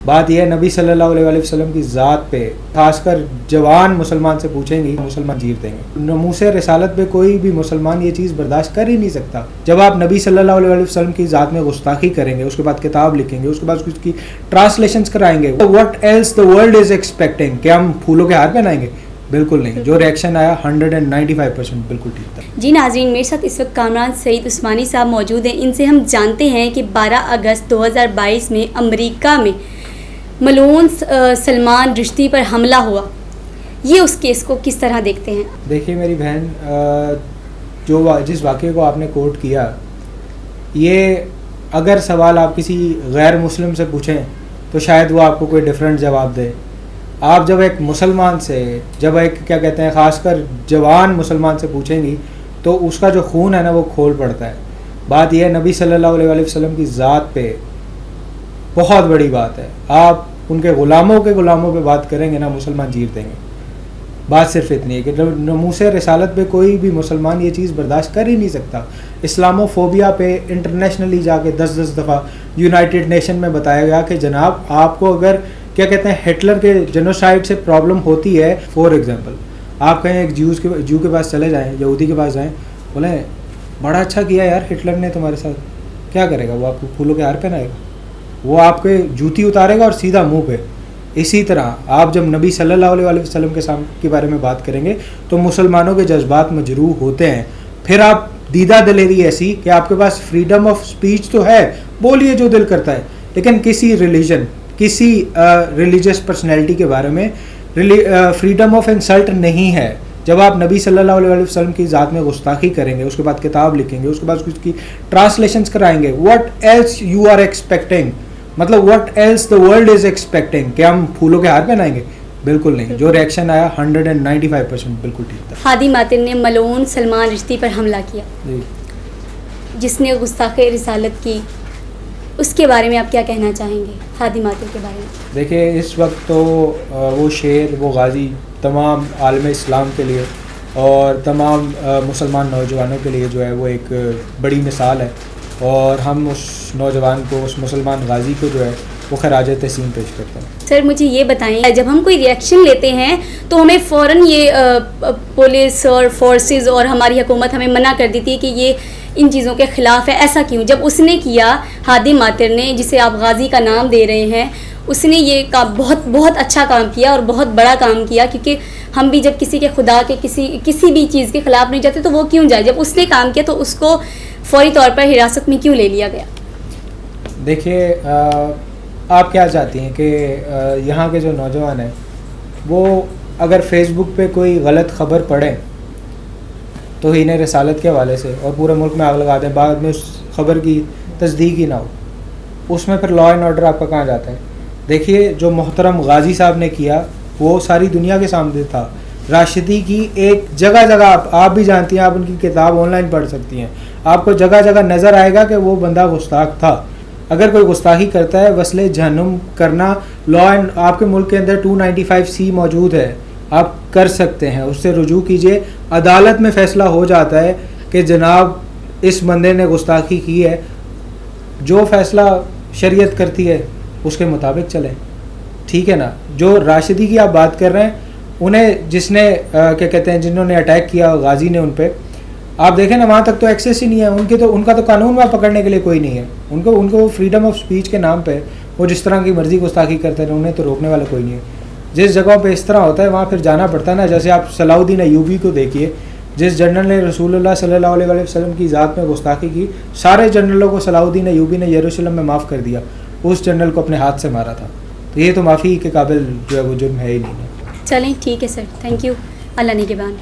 بات یہ ہے نبی صلی اللہ علیہ وسلم کی ذات پہ خاص کر جوان مسلمان سے پوچھیں گے مسلمان چیر دیں گے. ناموس رسالت پہ کوئی بھی مسلمان یہ چیز برداشت کر ہی نہیں سکتا. جب آپ نبی صلی اللہ علیہ وسلم کی ذات میں گستاخی کریں گے, اس کے بعد کتاب لکھیں گے, اس کے بعد اس کی ٹرانسلیشنز کرائیں گے, what else the world is expecting, کہ ہم پھولوں کے ہار پہنائیں گے؟ بالکل نہیں. جو ریئیکشن آیا 195% بالکل ٹھیک تھا. جی ناظرین, میرے ساتھ اس وقت کامران سعید عثمانی صاحب موجود ہیں. ان سے ہم جانتے ہیں کہ 12 اگست 2022 میں امریکہ میں ملعون سلمان رشدی پر حملہ ہوا. یہ اس کیس کو کس طرح دیکھتے ہیں؟ دیکھیے میری بہن, جس واقعے کو آپ نے کوٹ کیا, یہ اگر سوال آپ کسی غیر مسلم سے پوچھیں تو شاید وہ آپ کو کوئی ڈفرینٹ جواب دے. آپ جب ایک مسلمان سے, جب ایک کیا کہتے ہیں خاص کر جوان مسلمان سے پوچھیں گی تو اس کا جو خون ہے نا وہ کھول پڑتا ہے. بات یہ ہے نبی صلی اللہ علیہ وسلم کی ذات پہ بہت بڑی بات ہے. آپ ان کے غلاموں پہ بات کریں گے نا, مسلمان چیر دیں گے. بات صرف اتنی ہے کہ ناموس رسالت پہ کوئی بھی مسلمان یہ چیز برداشت کر ہی نہیں سکتا. اسلامو فوبیا پہ انٹرنیشنلی جا کے 10 دفعہ یونائٹڈ نیشن میں بتایا گیا کہ جناب آپ کو اگر کیا کہتے ہیں ہٹلر کے جینوسائڈ سے پرابلم ہوتی ہے, فور ایگزامپل آپ کہیں ایک جیو کے پاس چلے جائیں, یہودی کے پاس جائیں, بولیں بڑا اچھا کیا یار ہٹلر نے تمہارے ساتھ, کیا کرے گا وہ؟ آپ کو پھولوں کے ہار پہنائے گا, وہ آپ کے جوتی اتارے گا اور سیدھا منہ پہ. اسی طرح آپ جب نبی صلی اللہ علیہ وسلم کے بارے میں بات کریں گے تو مسلمانوں کے جذبات مجروح ہوتے ہیں. پھر آپ دیدہ دلیری ایسی کہ آپ کے پاس فریڈم آف سپیچ تو ہے, بولیے جو دل کرتا ہے, لیکن کسی ریلیجس پرسنالٹی کے بارے میں فریڈم آف انسلٹ نہیں ہے. جب آپ نبی صلی اللہ علیہ وسلم کی ذات میں گستاخی کریں گے, اس کے بعد کتاب لکھیں گے, اس کے بعد اس کی ٹرانسلیشنز کرائیں گے, what else you are expecting, مطلب what else the world is expecting, کہ ہم پھولوں کے ہار پہنائیں گے؟ بالکل نہیں. جو ریئیکشن آیا 195% بالکل ٹھیک تھا. ہادی ماتر نے ملعون سلمان رشدی پر حملہ کیا, جس نے گستاخی رسالت کی, اس کے بارے میں آپ کیا کہنا چاہیں گے ہادی ماتر کے بارے میں؟ دیکھیں اس وقت تو وہ شیر, وہ غازی تمام عالم اسلام کے لیے اور تمام مسلمان نوجوانوں کے لیے جو ہے وہ ایک بڑی مثال ہے, اور ہم اس نوجوان کو, اس مسلمان غازی کو جو ہے وہ خراج تحسین پیش کرتے ہیں. سر مجھے یہ بتائیں, جب ہم کوئی ریئیکشن لیتے ہیں تو ہمیں فوراً یہ پولیس اور فورسز اور ہماری حکومت ہمیں منع کر دیتی ہے کہ یہ ان چیزوں کے خلاف ہے. ایسا کیوں؟ جب اس نے کیا, ہادی ماتر نے, جسے آپ غازی کا نام دے رہے ہیں, اس نے یہ بہت بہت اچھا کام کیا اور بہت بڑا کام کیا, کیونکہ ہم بھی جب کسی کے خدا کے کسی بھی چیز کے خلاف نہیں جاتے تو وہ کیوں جائے؟ جب اس نے کام کیا تو اس کو فوری طور پر حراست میں کیوں لے لیا گیا؟ دیکھیے آپ کیا چاہتی ہیں کہ یہاں کے جو نوجوان ہیں وہ اگر فیس بک پہ کوئی غلط خبر پڑھیں توہین رسالت کے حوالے سے اور پورے ملک میں آگ لگا دیں, بعد میں اس خبر کی تصدیق ہی نہ ہو, اس میں پھر لا اینڈ آرڈر آپ کا کہاں جاتا ہے؟ دیکھیے جو محترم غازی صاحب نے کیا وہ ساری دنیا کے سامنے تھا. راشدی کی ایک جگہ آپ بھی جانتی ہیں, آپ ان کی کتاب آن لائن پڑھ سکتی ہیں, آپ کو جگہ نظر آئے گا کہ وہ بندہ گستاخ تھا. اگر کوئی گستاخی کرتا ہے, وصلِ جہنم کرنا, لا اینڈ آپ کے ملک کے اندر 295C موجود ہے, آپ کر سکتے ہیں, اس سے رجوع کیجئے, عدالت میں فیصلہ ہو جاتا ہے کہ جناب اس بندے نے گستاخی کی ہے, جو فیصلہ شریعت کرتی ہے اس کے مطابق چلیں, ٹھیک ہے نا. جو راشدی کی آپ بات کر رہے ہیں, انہیں جس نے کیا کہتے ہیں جنہوں نے اٹیک کیا غازی نے, ان پہ آپ دیکھیں نا وہاں تک تو ایکسیس ہی نہیں ہے, ان کا تو قانون میں پکڑنے کے لیے کوئی نہیں ہے. ان کو فریڈم آف سپیچ کے نام پہ وہ جس طرح کی مرضی گستاخی کرتے ہیں, انہیں تو روکنے والا کوئی نہیں ہے. جس جگہوں پہ اس طرح ہوتا ہے وہاں پھر جانا پڑتا ہے نا. جیسے آپ صلاح الدین ایوبی کو دیکھیے, جس جنرل نے رسول اللہ صلی اللہ علیہ وسلم کی ذات میں گستاخی کی, سارے جنرلوں کو صلاح الدین ایوبی نے یروشلم میں معاف کر دیا, اس جنرل کو اپنے ہاتھ سے مارا تھا. تو یہ تو معافی کے قابل جو ہے وہ جرم ہے ہی نہیں. چلیں ٹھیک ہے سر, تھینک یو, اللہ نگہبان.